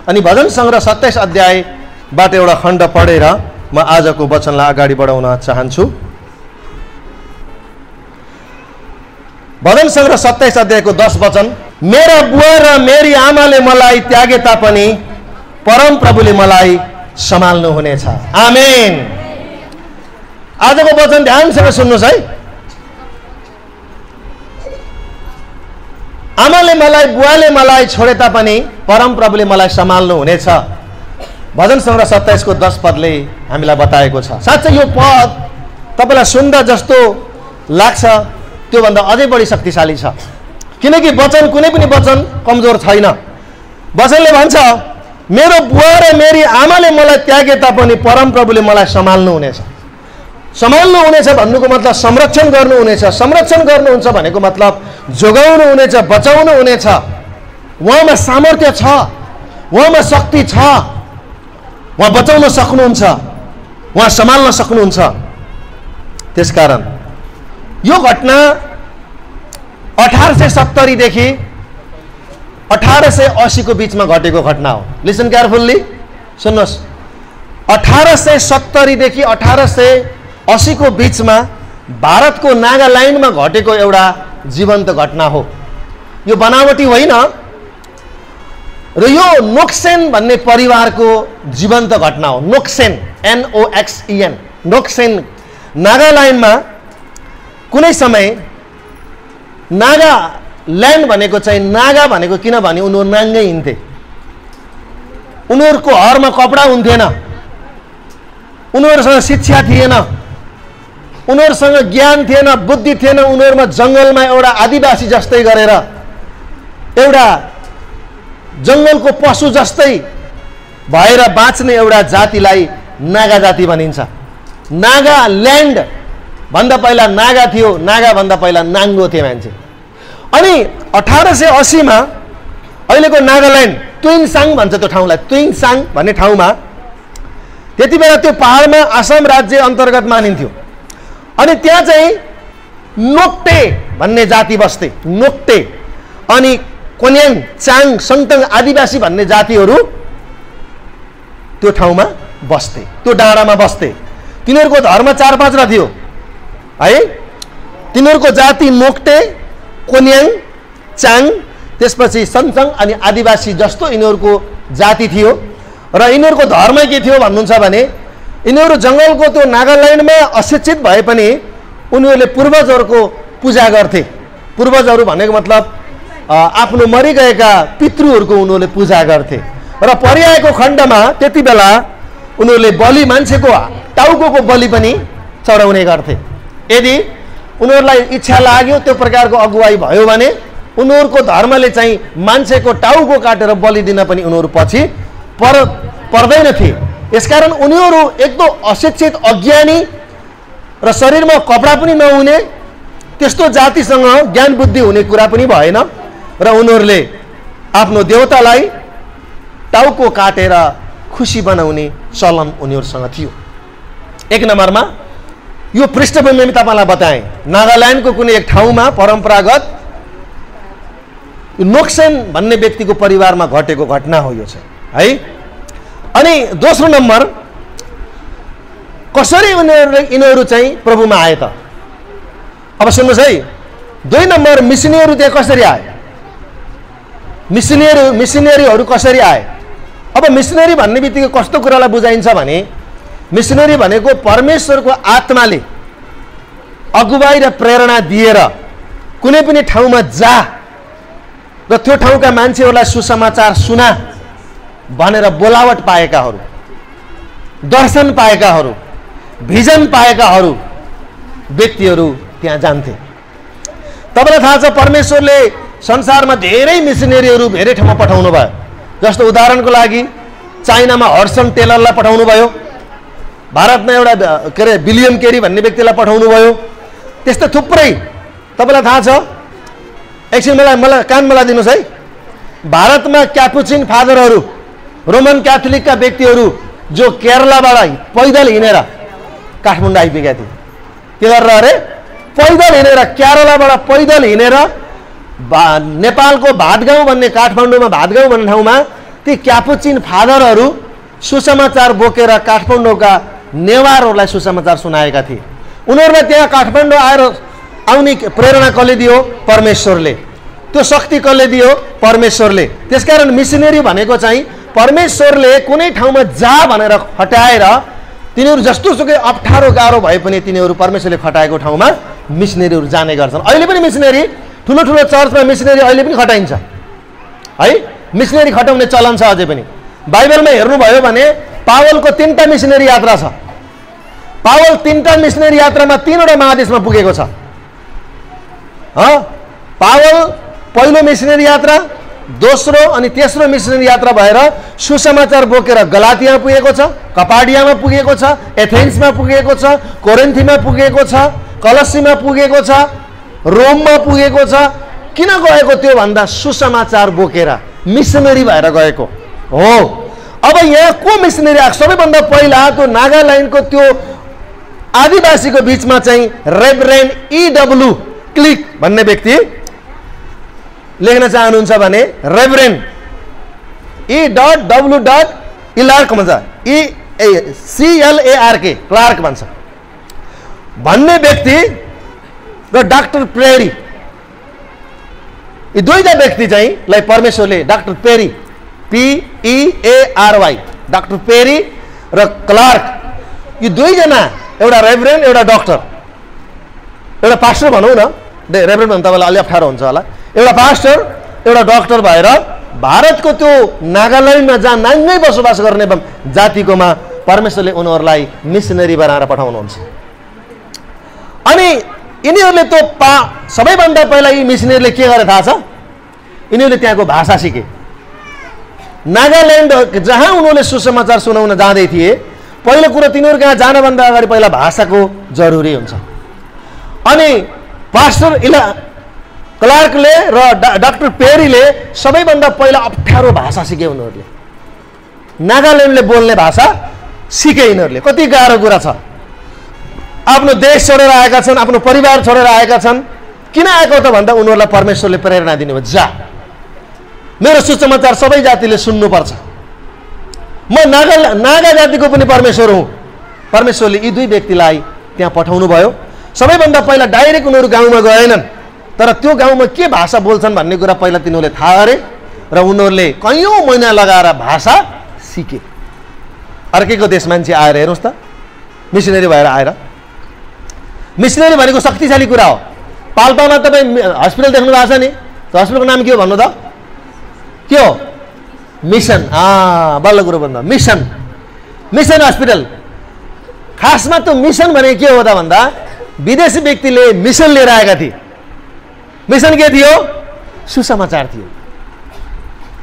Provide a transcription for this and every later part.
अनि भजन सङ्ग्रह 27 अध्यायबाट एउटा खण्ड पढेर म आजको वचनलाई अगाडि बढाउन चाहन्छु। भजन सङ्ग्रह 27 अध्यायको 10 वचन, मेरा बुवा र मेरी आमाले मलाई त्यागे तापनि परम प्रभुले मलाई सम्हाल्नु हुनेछ। आमेन। आजको वचन ध्यानसँग सुन्नुहोस् है। आमाले मलाई बुवाले मलाई छोडे तापनि परम प्रभुले मलाई सम्हाल्नु हुनेछ। भजन सङ्ग्रह 27 को 10 पदले हामीलाई बताएको छ। साँच्चै यो पद तपाईलाई सुन्दा जस्तो लाग्छ त्योभन्दा अझै बढी शक्तिशाली छ, किनकि वचन कुनै पनि वचन कमजोर छैन। वचनले भन्छ, मेरो बुवा र मेरी आमाले मलाई त्यागे तापनि परम प्रभुले मलाई सम्हाल्नु हुनेछ। सम्हाल्नु हुनेछ भन्नुको मतलब संरक्षण गर्नुहुनेछ। संरक्षण गर्नुहुन्छ भनेको मतलब जोगाउनु हुनेछ, बचाउनु हुनेछ। उहाँमा सामर्थ्य छ, उहाँमा शक्ति छ, उहाँ बचाउन सक्नुहुन्छ, उहाँ सम्हाल्न सक्नुहुन्छ। त्यसकारण यो घटना 1870 देखि 1880 को बीचमा घटेको घटना हो। लिसन केयरफुल्ली, सुन्नुहोस्। 1870 देखि 1880 को बीचमा भारतको नागाल्यान्डमा घटेको एउटा जीवन्त घटना हो। यो बनावटी होइन र यो नोक्सेन भन्ने परिवारको जीवन्त घटना हो। नोक्सेन, NOXEN, नोक्सेन नागाल्यान्डमा कुनै समय नागाल्यान्ड भनेको चाहिँ नागा भनेको किनभने उनीहरू नाङ्गै हिँड्थे, उनीहरूको हरमा कपडा हुन्थेन, उनीहरूसँग शिक्षा थिएन, उनीहरूसँग ज्ञान थिएन, बुद्धि थिएन। उनीहरूमा जङ्गलमा एउटा आदिवासी जस्तै गरेर एउटा जङ्गलको पशु जस्तै भएर बाँच्ने एउटा जातिलाई नागा जाति भनिन्छ। नागाल्यान्ड भन्दा पहिला नागा थियो, नागा भन्दा पहिला नाङ्गो थिए मान्छे। अनि 1880 मा अहिलेको नागाल्यान्ड तुइङसाङ भन्छ त्यो ठाउँलाई, तुइङसाङ भन्ने ठाउँमा त्यति बेला त्यो पहाडमा आसाम राज्य अन्तर्गत मानिन्थ्यो। अनि त्यहाँ चाहिँ नोक्टे भन्ने जाति बस्थे, नोक्टे। अनि कोन्याङ, चाङ, सङ्तङ आदिवासी भन्ने जातिहरू त्यो ठाउँमा बस्थे, त्यो डाँडामा बस्थे। तिनीहरूको धर्म 4-5 थियो है। तिनीहरूको जाति नोक्टे, कोन्याङ, चाङ, त्यसपछि सन्चङ अनि आदिवासी जस्तो यिनीहरूको जाति थियो। र यिनीहरूको धर्म के थियो भन्नुहुन्छ भने यिनीहरू जङ्गलको त्यो नागाल्यान्डमा अशिक्षित भए पनि उनीहरूले पूर्वजहरूको पूजा गर्थे। पूर्वजहरू भनेको मतलब आफ्नो मरिगएका पितृहरूको उनीहरूले पूजा गर्थे। र परिआएको खण्डमा त्यति बेला उनीहरूले बलि, मान्छेको टाउको बलि पनि चढाउने गर्थे। यदि उनीहरूलाई इच्छा लाग्यो, त्यो प्रकारको अगुवाई भयो भने उनीहरूको धर्मले चाहिँ मान्छेको टाउको काटेर बलि दिन पनि उनीहरू पछि पर्दैनथे। यसकारण उनीहरू एकदम अशिक्षित, अज्ञानी र शरीरमा कपडा पनि नहुने त्यस्तो जातिसँग ज्ञान बुद्धि हुने कुरा पनि भएन। र उनीहरूले आफ्नो देवतालाई टाउको काटेर खुसी बनाउने चलन उनीहरूसँग थियो। एक नम्बरमा यो पृष्ठभूमि तपाईँलाई बताएँ। नागाल्यान्डको कुनै एक ठाउँमा परम्परागत नोक्सेन भन्ने व्यक्तिको परिवारमा घटेको घटना हो यो चाहिँ है। अनि दोस्रो नम्बर, कसरी यिनीहरू चाहिँ प्रभुमा आए त? अब सुन्नुहोस् है। 2 नम्बर, मिसनरीहरू त्यहाँ कसरी आए? मिसनरीहरू कसरी आए? अब मिसनरी भन्ने बित्तिकै कस्तो कुरालाई बुझाइन्छ भने मिसनरी भनेको परमेश्वरको आत्माले अगुवाई र प्रेरणा दिएर कुनै पनि ठाउँमा जा र त्यो ठाउँका मान्छेहरूलाई सुसमाचार सुना भनेर बोलावट पाएकाहरू, दर्शन पाएकाहरू, भिजन पाएकाहरू व्यक्तिहरू त्यहाँ जान्थे। तपाईँलाई थाहा छ परमेश्वरले संसारमा धेरै मिसनरीहरू धेरै ठाउँमा पठाउनु भयो। जस्तो उदाहरणको लागि चाइनामा हडसन टेलरलाई पठाउनु भयो, भारतमा एउटा के अरे विलियम केरी भन्ने व्यक्तिलाई पठाउनु भयो। त्यस्तै थुप्रै तपाईँलाई थाहा छ। एकछिन मलाई कानमा लगाइदिनुहोस् है। भारतमा क्यापुचिन फादरहरू, रोमन क्याथोलिकका व्यक्तिहरू जो केरलाबाट पैदल हिँडेर काठमाडौँ आइपुगेका थिए। के गरेर अरे पैदल हिँडेर, केरलाबाट पैदल हिँडेर नेपालको भातगाउँ भन्ने, काठमाडौँमा भातगाउँ भन्ने ठाउँमा ती क्यापुचिन फादरहरू सुसमाचार बोकेर काठमाडौँका नेवारहरूलाई सुसमाचार सुनाएका थिए। उनीहरूलाई त्यहाँ काठमाडौँ आएर आउने प्रेरणा कसले दियो? परमेश्वरले। त्यो शक्ति कसले दियो? परमेश्वरले। त्यसकारण मिसनरी भनेको चाहिँ परमेश्वरले कुनै ठाउँमा जा भनेर खटाएर तिनीहरू जस्तोसुकै अप्ठ्यारो गाह्रो भए पनि तिनीहरू परमेश्वरले खटाएको ठाउँमा मिसनरीहरू जाने गर्छन्। अहिले पनि मिसनरी ठुलो ठुलो चर्चमा मिसनरी अहिले पनि खटाइन्छ है। मिसनरी खटाउने चलन छ अझै पनि। बाइबलमा हेर्नुभयो भने पावलको 3टा मिसनरी यात्रा छ। पावल 3टा मिसनरी यात्रामा 3वटा महादेशमा पुगेको छ। पावल पहिलो मिसनरी यात्रा, दोस्रो अनि तेस्रो मिसनरी यात्रा भएर सुसमाचार बोकेर गलातियामा पुगेको छ, कपाडियामा पुगेको छ, एथेन्समा पुगेको छ, कोरिन्थीमा पुगेको छ, कलस्सीमा पुगेको छ, रोममा पुगेको छ। किन गएको त्यो भन्दा सुसमाचार बोकेर मिसनरी भएर गएको हो। अब यहाँ को मिसनरी आएको? सबैभन्दा पहिला त्यो नागाल्यान्डको त्यो आदिवासीको बीचमा चाहिँ रेभरेन्ड E.W. क्लिक भन्ने व्यक्ति लेख्न चाहनुहुन्छ भने रेभरेन्ड E.W. इलार्क भन्छ, CLARK क्लार्क भन्छ भन्ने व्यक्ति र डाक्टर पेरी, यी दुईटा व्यक्ति चाहिँ लाई परमेश्वरले doctor Peary PEARY doctor Peary र क्लार्क, यी दुईजना, एउटा रेभरेन्ड एउटा डक्टर, एउटा पास्टर भनौँ न, रेभरेन्ड भन्नु तपाईँलाई अलि अप्ठ्यारो हुन्छ होला, एउटा पास्टर एउटा डक्टर भएर भारतको त्यो नागाल्यान्डमा जहाँ नाङ्गै बसोबास गर्ने जातिकोमा परमेश्वरले उनीहरूलाई मिसनरी बनाएर पठाउनुहुन्छ। अनि यिनीहरूले त्यो सबैभन्दा पहिला यी मिसनरीले के गरे थाहा छ? यिनीहरूले त्यहाँको भाषा सिके। नागाल्यान्ड जहाँ उनीहरूले सुसमाचार सुनाउन जाँदै थिए, पहिलो कुरो तिनीहरू कहाँ जानभन्दा अगाडि पहिला भाषाको जरुरी हुन्छ। अनि पास्टर क्लार्कले र डाक्टर पेरीले सबैभन्दा पहिला अप्ठ्यारो भाषा सिके। उनीहरूले नागाल्यान्डले बोल्ने भाषा सिके। यिनीहरूले कति गाह्रो कुरा छ। आफ्नो देश छोडेर आएका छन्, आफ्नो परिवार छोडेर आएका छन्। किन आएको त भन्दा उनीहरूलाई परमेश्वरले प्रेरणा दिनुभयो, जा मेरो सुसमाचार सबै जातिले सुन्नुपर्छ। म नागा जातिको पनि परमेश्वर हुँ। परमेश्वरले यी दुई व्यक्तिलाई त्यहाँ पठाउनु भयो। सबैभन्दा पहिला डाइरेक्ट उनीहरू गाउँमा गएनन्, तर त्यो गाउँमा के भाषा बोल्छन् भन्ने कुरा पहिला तिनीहरूले थाहा गरे र उनीहरूले कैयौँ महिना लगाएर भाषा सिके। अर्कैको देश मान्छे आएर हेर्नुहोस् त, मिसनरी भएर आएर। मिसनरी भनेको शक्तिशाली कुरा हो। पाल्पामा तपाईँ हस्पिटल देख्नु भएको छ नि, त्यो हस्पिटलको नाम के हो भन्नु त? के हो? मिसन। बल्ल कुरो भन्दा मिसन, मिसन हस्पिटल। खासमा त्यो मिसन भनेको के हो त भन्दा विदेशी व्यक्तिले मिसन लिएर आएका थिए। मिसन के थियो? सुसमाचार थियो।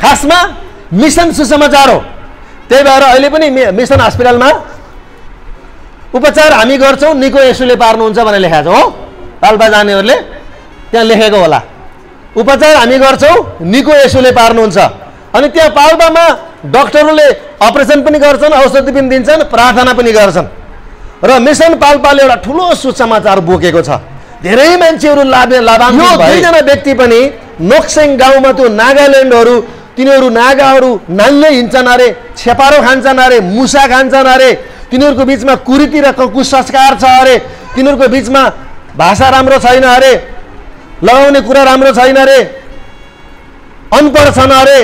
खासमा मिसन सुसमाचार हो। त्यही भएर अहिले पनि मिसन हस्पिटलमा उपचार हामी गर्छौँ, निको येशूले पार्नुहुन्छ भनेर लेखेको छ हो। पाल्पा जानेहरूले त्यहाँ लेखेको होला, उपचार हामी गर्छौँ, निको येशूले पार्नुहुन्छ। अनि त्यहाँ पाल्पामा डक्टरहरूले अपरेसन पनि गर्छन्, औषधि पनि दिन्छन्, प्रार्थना पनि गर्छन्। र मिसन पाल्पाले एउटा ठुलो सुसमाचार बोकेको छ। धेरै मान्छेहरू लाभान्वित भए। दुईजना व्यक्ति पनि नोक्सेङ गाउँमा त्यो नागाल्यान्डहरू, तिनीहरू नागाहरू नाङ्गै हिँड्छन् अरे, छेपारो खान्छन् अरे, मुसा खान्छन् अरे, तिनीहरूको बिचमा कुरीति र कुसंस्कार छ अरे, तिनीहरूको बिचमा भाषा राम्रो छैन अरे, लगाउने कुरा राम्रो छैन अरे, अनपढ छन् अरे,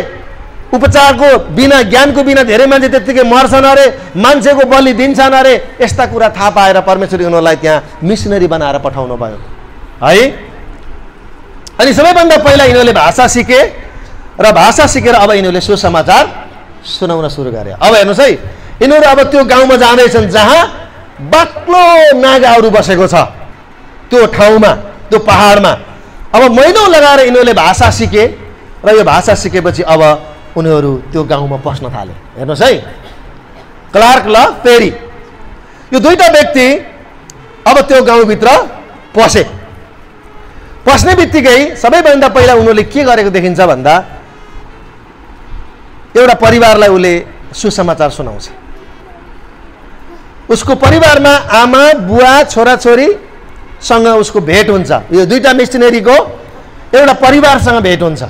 उपचारको बिना ज्ञानको बिना धेरै मान्छे त्यत्तिकै मर्छन् अरे, मान्छेको बलि दिन्छन् अरे। यस्ता कुरा थाहा पाएर परमेश्वरले उनीहरूलाई त्यहाँ मिसनरी बनाएर पठाउनु भयो है। अनि सबैभन्दा पहिला यिनीहरूले भाषा सिके र भाषा सिकेर अब यिनीहरूले सुसमाचार सुनाउन सुरु गरे। अब हेर्नुहोस् है, यिनीहरू अब त्यो गाउँमा जाँदैछन् जहाँ बाक्लो नागाहरू बसेको छ, त्यो ठाउँमा, त्यो पहाडमा। अब महिनौँ लगाएर यिनीहरूले भाषा सिके र यो भाषा सिकेपछि अब उनीहरू त्यो गाउँमा पस्न थाले। हेर्नुहोस् है, क्लार्क र पेरी, यो दुईटा व्यक्ति अब त्यो गाउँभित्र पसे। पस्ने बित्तिकै सबैभन्दा पहिला उनीहरूले के गरेको देखिन्छ भन्दा एउटा परिवारलाई उसले सुसमाचार सुनाउँछ। उसको परिवारमा आमा बुवा छोराछोरीसँग उसको भेट हुन्छ। यो दुईटा मिसनरीको एउटा परिवारसँग भेट हुन्छ।